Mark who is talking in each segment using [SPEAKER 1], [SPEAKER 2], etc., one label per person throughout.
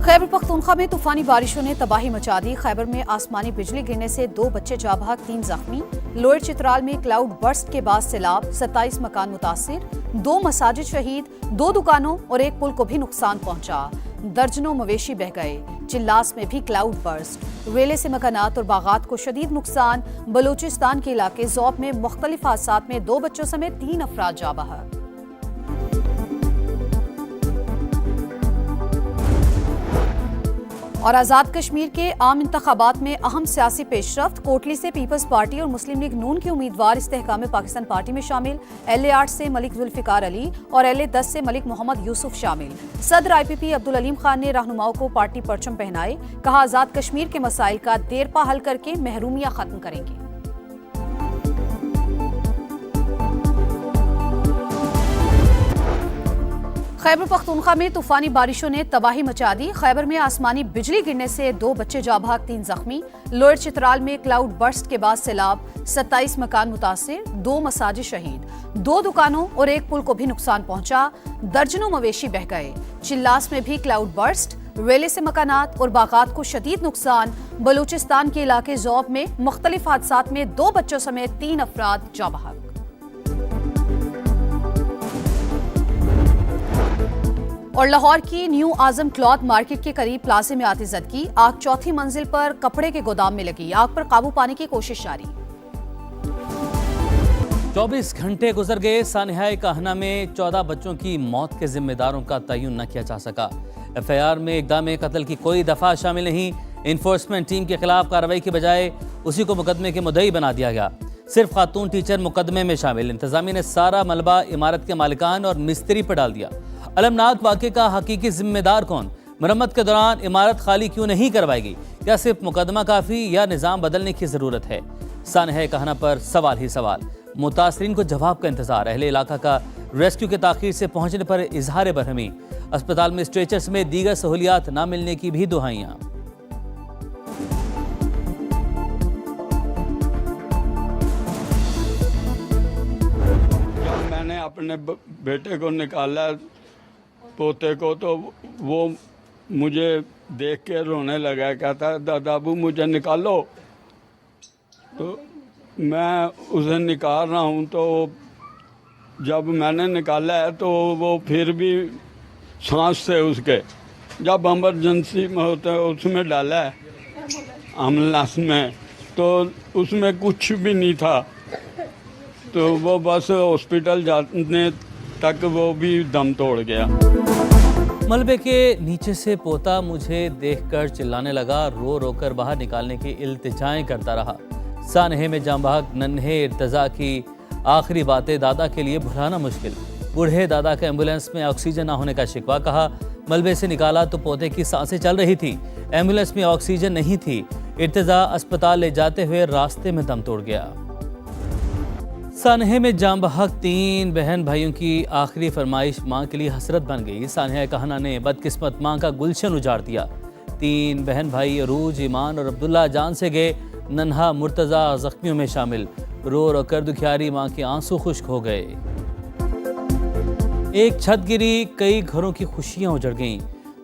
[SPEAKER 1] खैबर पख्तूनख्वा में तूफानी बारिशों ने तबाही मचा दी। खैबर में आसमानी बिजली गिरने से 2 बच्चे जाँ बहक, 3 जख्मी। लोअर चित्राल में क्लाउड बर्स्ट के बाद सैलाब, 27 मकान मुतासिर, 2 मसाजिद शहीद, 2 दुकानों और 1 पुल को भी नुकसान पहुंचा। दर्जनों मवेशी बह गए। चिल्लास में भी क्लाउड बर्स्ट, रेले से मकानात और बागात को शदीद नुकसान। बलूचिस्तान के इलाके ज़ौब में मुख्तलिफ हादसात में 2 बच्चों समेत 3 अफराद जाँ बहक। और आज़ाद कश्मीर के आम इंतखाबात में अहम सियासी पेशरफ्त। कोटली से पीपल्स पार्टी और मुस्लिम लीग नून के उम्मीदवार इस्तेहकाम पाकिस्तान पार्टी में शामिल। LA 8 से मलिक जुल्फ़िकार अली और LA 10 से मलिक मोहम्मद यूसुफ शामिल। सदर IPP अब्दुल अलीम खान ने रहनुमाओं को पार्टी परचम पहनाए। कहा, आज़ाद कश्मीर के मसाइल का देरपा हल करके महरूमियां खत्म करेंगे। खैबर पख्तूनख्वा में तूफानी बारिशों ने तबाही मचा दी। खैबर में आसमानी बिजली गिरने से 2 बच्चे जाँ बहक, 3 जख्मी। लोअर चित्राल में क्लाउड बर्स्ट के बाद सैलाब, 27 मकान मुतासिर, 2 मसाजिद शहीद, 2 दुकानों और 1 पुल को भी नुकसान पहुंचा। दर्जनों मवेशी बह गए। चिल्लास में भी क्लाउड बर्स्ट, रेले से मकानात और बागात को शदीद नुकसान। बलूचिस्तान के इलाके ज़ौब में मुख्तलिफ हादसात में 2 बच्चों समेत 3 अफराद जाँ बहक। और लाहौर की न्यू आजम क्लॉथ मार्केट के करीब प्लाजे में आतिशबाजी। आग 4थी मंजिल पर कपड़े के गोदाम में लगी। आग पर काबू पाने की कोशिश जारी।
[SPEAKER 2] 24 घंटे गुजर गए। सानिहाए कहना में 14 बच्चों की मौत के जिम्मेदारों का तयन न किया जा सका। FIR में इक़दाम कत्ल की कोई दफा शामिल नहीं। इन्फोर्समेंट टीम के खिलाफ कार्रवाई के बजाय उसी को मुकदमे के मुद्दई बना दिया गया। सिर्फ खातून टीचर मुकदमे में शामिल। इंतजामिया ने सारा मलबा इमारत के मालिकान और मिस्त्री पर डाल दिया। अलमनाक वाक़े का हकीकी जिम्मेदार कौन? मरम्मत के दौरान इमारत खाली क्यों नहीं करवाएगी? क्या सिर्फ मुकदमा काफ़ी या निज़ाम बदलने की ज़रूरत है? सानिहाए कहना पर सवाल ही सवाल। मुतासरीन को जवाब का इंतजार। अहले इलाका का रेस्क्यू के ताख़ीर से पहुंचने पर इजहार बरहमी। अस्पताल में स्ट्रेचर समेत दीगर सहूलियात न मिलने की भी दुहाइयाँ।
[SPEAKER 3] जब मैंने अपने बेटे को निकाला, पोते को, तो वो मुझे देख के रोने लगा। कहता, दादाबू मुझे निकालो। तो मैं उसे निकाल रहा हूँ, तो जब मैंने निकाला है तो वो फिर भी सांस थे उसके। जब इमरजेंसी में होता है उसमें डाला है एम्बुलेंस में, तो उसमें कुछ भी नहीं था। तो वो बस हॉस्पिटल जाने तक वो भी दम तोड़ गया।
[SPEAKER 2] मलबे के नीचे से पोता मुझे देखकर चिल्लाने लगा। रो रो कर बाहर निकालने की इल्तिजाएं करता रहा। सानहे में जाँ बहक नन्हे इर्तज़ा की आखिरी बातें दादा के लिए भुलाना मुश्किल। बूढ़े दादा का एम्बुलेंस में ऑक्सीजन ना होने का शिकवा। कहा, मलबे से निकाला तो पोते की सांसें चल रही थी। एम्बुलेंस में ऑक्सीजन नहीं थी। इर्तज़ा अस्पताल ले जाते हुए रास्ते में दम तोड़ गया। सानहे में जाँ बहक 3 बहन भाइयों की आखिरी फरमाइश माँ के लिए हसरत बन गई। सानिहाए कहना ने बदकिस्मत माँ का गुलशन उजाड़ दिया। 3 बहन भाई अरूज, ईमान और अब्दुल्ला जान से गए। नन्हा मुर्तज़ा जख्मियों में शामिल। रो रो कर दुखियारी माँ के आंसू खुश्क हो गए। एक छत गिरी, कई घरों की खुशियाँ उजड़ गईं।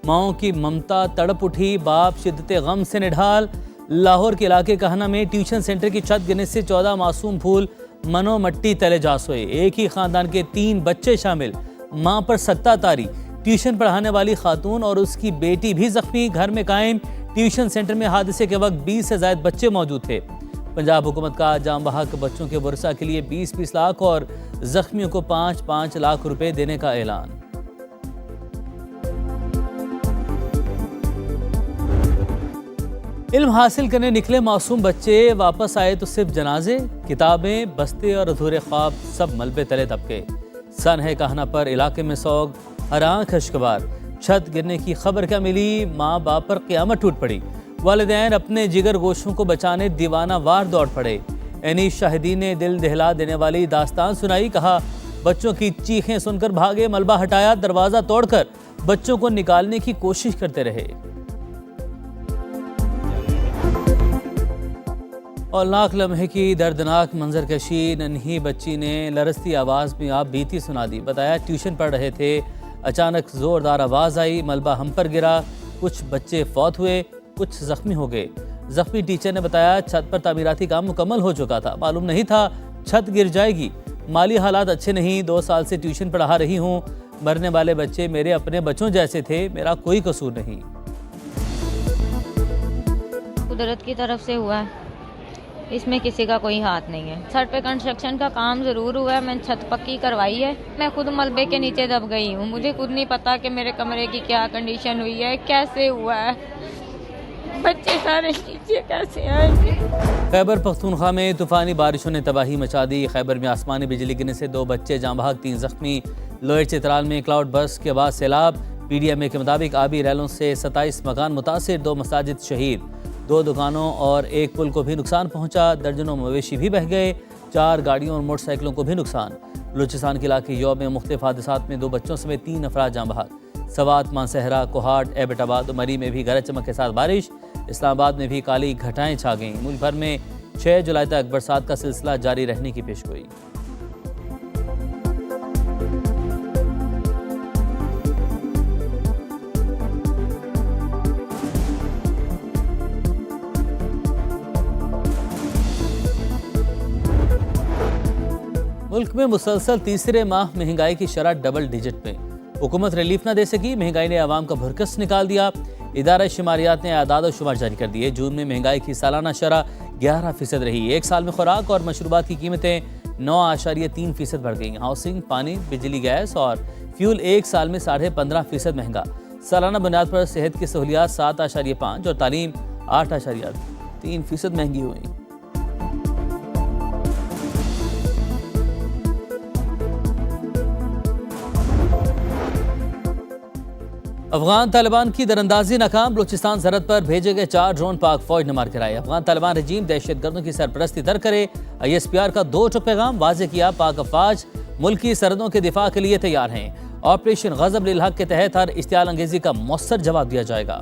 [SPEAKER 2] माँओं की ममता तड़प उठी। बाप शिद्दत गम से निढाल। लाहौर के इलाके कहना में ट्यूशन सेंटर की छत गिरने से 14 मासूम फूल मनो मट्टी तले जा सोए। एक ही खानदान के 3 बच्चे शामिल। मां पर सत्ता तारी। ट्यूशन पढ़ाने वाली खातून और उसकी बेटी भी जख्मी। घर में कायम ट्यूशन सेंटर में हादसे के वक्त 20 से ज्यादा बच्चे मौजूद थे। पंजाब हुकूमत का जाँ बहक बच्चों के वर्सा के लिए 20-20 लाख और जख्मियों को 5-5 लाख रुपए देने का ऐलान। इल्म हासिल करने निकले मासूम बच्चे वापस आए तो सिर्फ जनाजे, किताबें, बस्ते और अधूरे ख्वाब सब मलबे तले दबके। सानहे कहना पर इलाके में सोग, हर आंख अश्कबार। छत गिरने की खबर क्या मिली, माँ बाप पर क़यामत टूट पड़ी। वालिदैन अपने जिगर गोशों को बचाने दीवाना वार दौड़ पड़े। एनीस शाहिदीन ने दिल दहला देने वाली दास्तान सुनाई। कहा, बच्चों की चीखें सुनकर भागे, मलबा हटाया, दरवाज़ा तोड़कर बच्चों को निकालने की कोशिश करते रहे। और लाख लम्हे की दर्दनाक मंजर कशी। नन्ही बच्ची ने लरसती आवाज़ में आप बीती सुना दी। बताया, ट्यूशन पढ़ रहे थे, अचानक ज़ोरदार आवाज़ आई, मलबा हम पर गिरा। कुछ बच्चे फौत हुए, कुछ जख्मी हो गए। जख्मी टीचर ने बताया छत पर तामीराती काम मुकम्मल हो चुका था, मालूम नहीं था छत गिर जाएगी। माली हालात अच्छे नहीं, 2 साल से ट्यूशन पढ़ा रही हूँ। मरने वाले बच्चे मेरे अपने बच्चों जैसे थे, मेरा कोई कसूर नहीं।
[SPEAKER 4] कुदरत की तरफ से हुआ है, इसमें किसी का कोई हाथ नहीं है। छत पे कंस्ट्रक्शन का काम ज़रूर हुआ है, मैंने छत पक्की करवाई है। मैं खुद मलबे के नीचे दब गई हूँ, मुझे खुद नहीं पता कि मेरे कमरे की क्या कंडीशन हुई है, कैसे हुआ है, बच्चे सारे नीचे कैसे आएंगे।
[SPEAKER 2] खैबर पख्तूनख्वा में तूफानी बारिशों ने तबाही मचा दी। खैबर में आसमानी बिजली गिरने से 2 बच्चे जाँ बहक, 3 जख्मी। लोअर चित्राल में क्लाउड बर्स्ट के बाद सैलाब। PDMA के मुताबिक आबी रैलों से 27 मकान मुतासिर, 2 मसाजिद शहीद, 2 दुकानों और 1 पुल को भी नुकसान पहुंचा। दर्जनों मवेशी भी बह गए, 4 गाड़ियों और मोटरसाइकिलों को भी नुकसान। बलूचिस्तान के इलाके यौब में मुख्तलिफ हादसात में 2 बच्चों समेत 3 अफराद जाँ बहक। सवात, मानसहरा, कोहाट, एबटाबाद, मरी में भी गरज चमक के साथ बारिश। इस्लामाबाद में भी काली घटाएं छा गईं। मुल्क भर में 6 जुलाई तक बरसात का सिलसिला जारी रहने की पेशगोई। मुल्क में मुसलसल तीसरे माह महंगाई की शरह डबल डिजिट में। हुकूमत रिलीफ न दे सकी, महंगाई ने आवाम का भुरकस निकाल दिया। इदारा शुमारियात ने आदाद और शुमार जारी कर दिए। जून में महंगाई की सालाना शरह 11% रही। एक साल में खुराक और मशरूबात की कीमतें 9.3% बढ़ गई। हाउसिंग, पानी, बिजली, गैस और फ्यूल एक साल में 15.5% महंगा। सालाना बुनियाद पर सेहत की सहूलियात 7.5 और तालीम 8.3% महंगी हुई। अफगान तालिबान की दरअंदाजी नाकाम। बलूचिस्तान सरहद पर भेजे गए 4 ड्रोन पाक फौज ने मार गिराए। अफगान तालिबान रजीम दहशतगर्दों की सरपरस्ती तर करे। ISPR का 2 टुक पैगाम वाज़ेह किया। पाक अफवाज मुल्क की सरहदों के दिफा के लिए तैयार हैं। ऑपरेशन गज़ब लिल हक के तहत हर इश्तियाल अंगेजी का मौसर जवाब दिया जाएगा।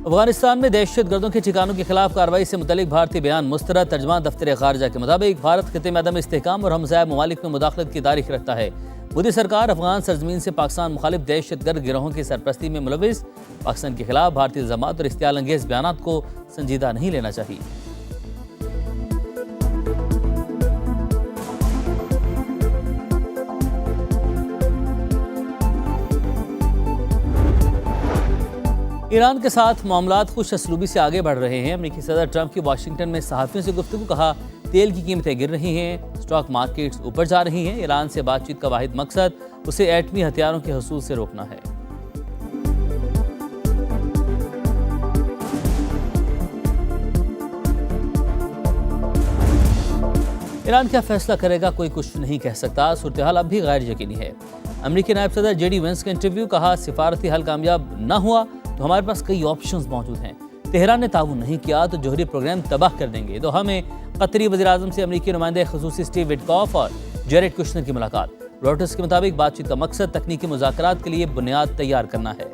[SPEAKER 2] अफगानिस्तान में दहशतगर्दों के ठिकानों के खिलाफ कार्रवाई से मुतल्लिक भारतीय बयान मुस्तरद। तर्जमान दफ्तर खारजा के मुताबिक भारत खिते में अदम इस्तेहकाम और हमसाया ममालिक में मुदाखलत की तारीख रखता है। मोदी सरकार अफगान सरजमीन से पाकिस्तान मुखालिफ दहशतगर्द गिरोहों की सरपरस्ती में मुलविस। पाकिस्तान के खिलाफ भारतीय इल्जामात और इश्तियाल अंगेज बयानात को संजीदा नहीं लेना चाहिए। ईरान के साथ मामलात खुश असलूबी से आगे बढ़ रहे हैं। अमेरिकी सदर ट्रंप की वाशिंगटन में सहाफ़ियों से गुफ्तगू। कहा तेल की कीमतें गिर रही हैं, स्टॉक मार्केट्स ऊपर जा रही हैं। ईरान से बातचीत का वाहिद मकसद उसे एटमी हथियारों के हसूल से रोकना है। ईरान क्या फैसला करेगा कोई कुछ नहीं कह सकता। सूरत हाल अब भी गैर यकीनी है। अमेरिकी नायब सदर JD वेंस का इंटरव्यू। कहा सिफारती हल कामयाब न हुआ तो हमारे पास कई ऑप्शंस मौजूद हैं। तेहरान ने ताउन नहीं किया तो जोहरी प्रोग्राम तबाह कर देंगे। तो हमें कतरी वज़ीर-ए-आज़म से अमेरिकी नुमाइंदे ख़ुसूसी स्टीव विटकॉफ और जेरेड कुशनर की मुलाकात। रॉयटर्स के मुताबिक बातचीत का मकसद तकनीकी मुज़ाकरात के लिए बुनियाद तैयार करना है।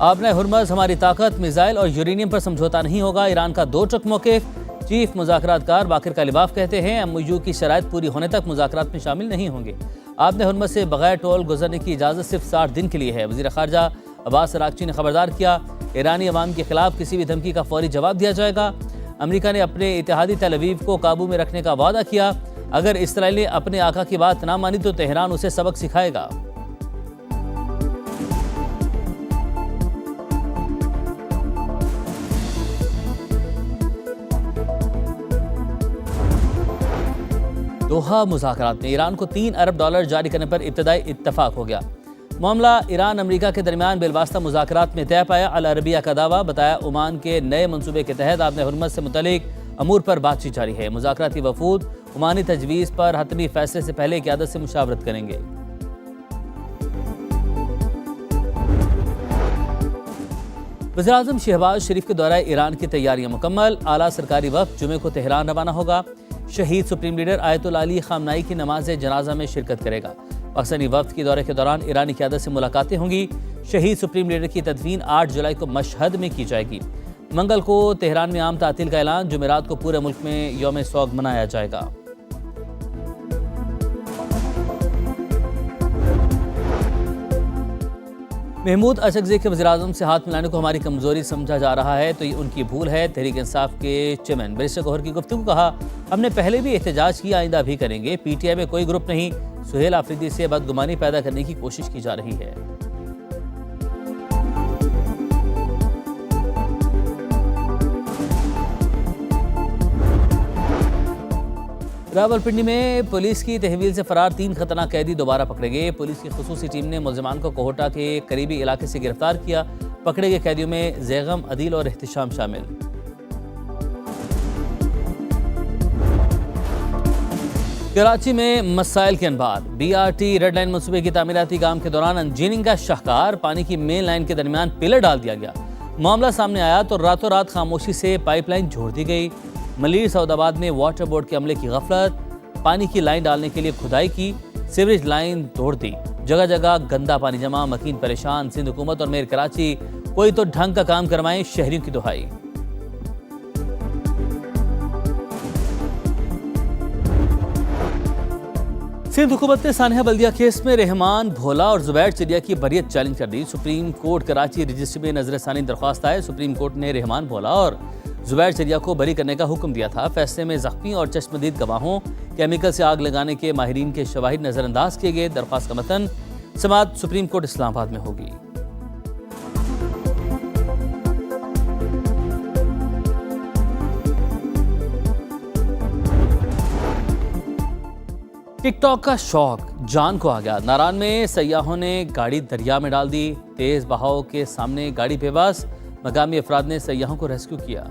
[SPEAKER 2] आपने हुर्मज़ हमारी ताकत, मिसाइल और यूरेनियम पर समझौता नहीं होगा। ईरान का 2 टुक मौक़िफ़। चीफ मुज़ाकरातकार बाकिर कालिबाफ कहते हैं MOU की शराइत पूरी होने तक मुज़ाकरात में शामिल नहीं होंगे। आपने हुर्मज़ से बगैर टोल गुजरने की इजाज़त सिर्फ 60 दिन के लिए है। वज़ीर ख़ारजा अब्बास अराग़ची ने खबरदार किया ईरानी अवाम के खिलाफ किसी भी धमकी का फौरी जवाब दिया जाएगा। अमेरिका ने अपने इत्तेहादी तेल अवीव को काबू में रखने का वादा किया। अगर इसराइल ने अपने आका की बात ना मानी तो तेहरान उसे सबक सिखाएगा। दोहा मुज़ाकरात में ईरान को $3 अरब जारी करने पर इब्तदाई इत्तफाक हो गया। मामला ईरान अमेरिका के दरमियान बिलवास्ता मुज़ाकरात में तय पाया। अल अरबिया का दावा। बताया ओमान के नए मंसूबे के तहत आपने हुर्मज़ से मुतल्लिक अमूर पर बातचीत जारी है। मुज़ाकराती वफूद ओमानी तजवीज़ पर हतमी फैसले से पहले क़यादत से मुशावरत करेंगे। वज़ीर-ए-आज़म शहबाज शरीफ के दौरे ईरान की तैयारियां मुकम्मल। आला सरकारी वफ़द जुमे को तेहरान रवाना होगा। शहीद सुप्रीम लीडर आयतुल्लाह अली ख़ामनाई की नमाज जनाजा में शिरकत करेगा। पाकिस्तानी वफ्द के दौरे के दौरान ईरानी क़यादत से मुलाकातें होंगी। शहीद सुप्रीम लीडर की तदफीन 8 जुलाई को मशहद में की जाएगी। मंगल को तेहरान में आम तातील का ऐलान। जुमेरात को पूरे मुल्क में यौम सौग मनाया जाएगा। महमूद अशरफी के वज़ीर-ए-आज़म से हाथ मिलाने को हमारी कमजोरी समझा जा रहा है तो ये उनकी भूल है। तहरीक इंसाफ के चेयरमैन बैरिस्टर गौहर की गुफ्तगू। कहा, हमने पहले भी एहतजाज किया, आइंदा भी करेंगे। पीटीआई में कोई ग्रुप नहीं, सुहेल आफरीदी से बदगुमानी पैदा करने की कोशिश की जा रही है। रावलपिंडी में पुलिस की तहवील से फरार 3 खतरनाक कैदी दोबारा पकड़े गए। पुलिस की खुसूसी टीम ने मुलजिमान को कोहटा के करीबी इलाके से गिरफ्तार किया। पकड़े गए कैदियों में जैगम, अदील और एहतिशाम शामिल। कराची में मसाइल के अनबार। BRT रेड लाइन मनसूबे की तामीराती काम के दौरान इंजीनियरिंग का शाहकार, पानी की मेन लाइन के दरमियान पिलर डाल दिया गया। मामला सामने आया तो रातों रात खामोशी से पाइपलाइन जोड़ दी गई। मलीर सऊदाबाद में वाटर बोर्ड के अमले की गफलत, पानी की लाइन डालने के लिए खुदाई की, सीवरेज लाइन तोड़ दी। जगह जगह गंदा पानी जमा, मकीन परेशान। सिंध हुकूमत और मेयर कराची कोई तो ढंग का काम करवाएं, शहरियों की दुहाई। सिंध हुकूमत ने सानिया बल्दिया केस में रहमान भोला और जुबैर चरिया की बरियत चैलेंज कर दी। सुप्रीम कोर्ट कराची रजिस्ट्री में नजरसानी दरख्वास्त आए। सुप्रीम कोर्ट ने रहमान भोला और जुबैर चरिया को बरी करने का हुक्म दिया था। फैसले में जख्मी और चश्मदीद गवाहों, केमिकल से आग लगाने के माहिरीन के शवाहिद नजरअंदाज किए गए। दरख्वास्त का मतन समाअत सुप्रीम कोर्ट इस्लामाबाद में होगी। टिकटॉक का शौक जान को आ गया। नारान में सयाहों ने गाड़ी दरिया में डाल दी। तेज बहाव के सामने गाड़ी बेबस, मकामी अफराद ने सयाहों को रेस्क्यू किया।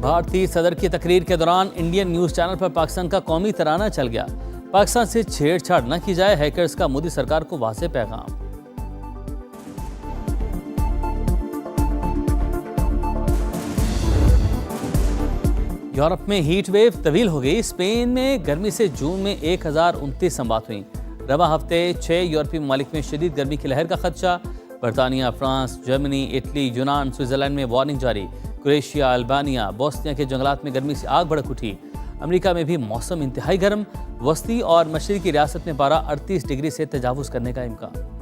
[SPEAKER 2] भारतीय सदर की तकरीर के दौरान इंडियन न्यूज चैनल पर पाकिस्तान का कौमी तराना चल गया। पाकिस्तान से छेड़छाड़ न की जाए, हैकर्स का मोदी सरकार को वाज़ेह पैगाम। यूरोप में हीट वेव तवील हो गई। स्पेन में गर्मी से जून में 1029 संबात हुई। रवा हफ्ते 6 यूरोपीय ममालिक में शदीद गर्मी की लहर का खदशा। बरतानिया, फ्रांस, जर्मनी, इटली, यूनान, स्विट्जरलैंड में वार्निंग जारी। क्रोएशिया, अल्बानिया, बोस्निया के जंगलात में गर्मी से आग भड़क उठी। अमेरिका में भी मौसम इंतहाई गर्म। वस्ती और मशरकी रियासत में पारा 38 डिग्री से तजावुज़ करने का इम्कान।